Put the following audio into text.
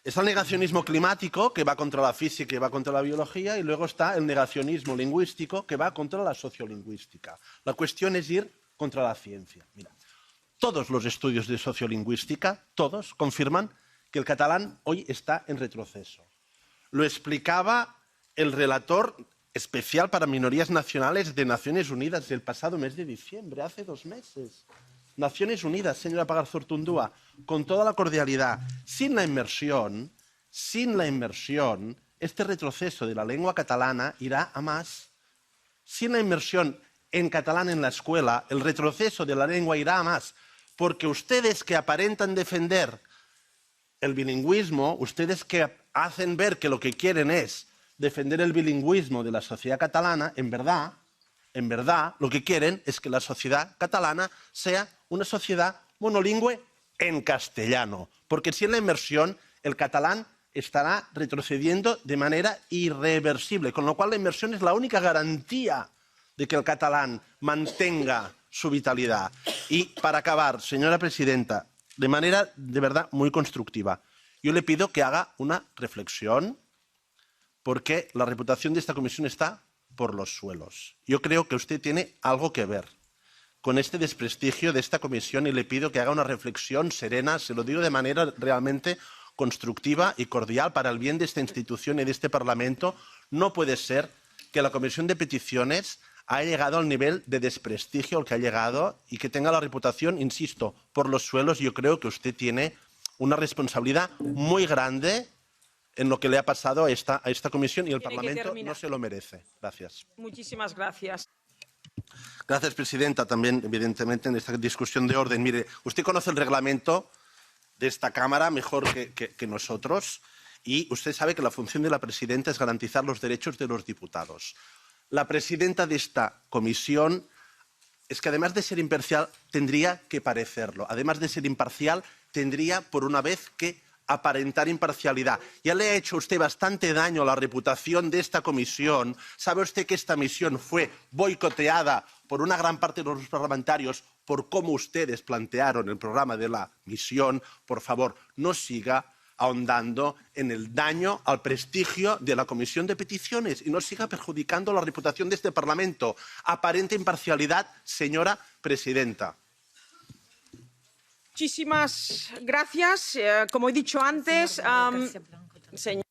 Está el negacionismo climático, que va contra la física y va contra la biología, y luego está el negacionismo lingüístico, que va contra la sociolingüística. La cuestión es ir contra la ciencia. Mira, todos los estudios de sociolingüística, todos, confirman que el catalán hoy está en retroceso. Lo explicaba el relator especial para minorías nacionales de Naciones Unidas el pasado mes de diciembre, hace 2 meses. Naciones Unidas, señora Pagarzurtundúa, con toda la cordialidad, sin la inmersión, este retroceso de la lengua catalana irá a más. Sin la inmersión en catalán en la escuela, el retroceso de la lengua irá a más, porque ustedes que aparentan defender el bilingüismo, ustedes que hacen ver que lo que quieren es defender el bilingüismo de la sociedad catalana, en verdad, lo que quieren es que la sociedad catalana sea una sociedad monolingüe en castellano, porque sin la inmersión el catalán estará retrocediendo de manera irreversible, con lo cual la inmersión es la única garantía de que el catalán mantenga su vitalidad. Y para acabar, señora presidenta, de manera de verdad muy constructiva, yo le pido que haga una reflexión porque la reputación de esta comisión está por los suelos. Yo creo que usted tiene algo que ver con este desprestigio de esta comisión y le pido que haga una reflexión serena, se lo digo de manera realmente constructiva y cordial para el bien de esta institución y de este Parlamento. No puede ser que la Comisión de Peticiones haya llegado al nivel de desprestigio al que ha llegado y que tenga la reputación, insisto, por los suelos. Yo creo que usted tiene una responsabilidad muy grande en lo que le ha pasado a esta comisión y el Parlamento no se lo merece. Gracias. Muchísimas gracias. Gracias, presidenta. También, evidentemente, en esta discusión de orden. Mire, usted conoce el reglamento de esta Cámara mejor que nosotros y usted sabe que la función de la presidenta es garantizar los derechos de los diputados. La presidenta de esta comisión es que, además de ser imparcial, tendría que parecerlo. Además de ser imparcial, tendría, por una vez, que aparentar imparcialidad. Ya le ha hecho usted bastante daño a la reputación de esta comisión. Sabe usted que esta misión fue boicoteada por una gran parte de los parlamentarios por cómo ustedes plantearon el programa de la misión. Por favor, no siga ahondando en el daño al prestigio de la Comisión de Peticiones y no siga perjudicando la reputación de este Parlamento. Aparente imparcialidad, señora presidenta. Muchísimas gracias. Como he dicho antes, señor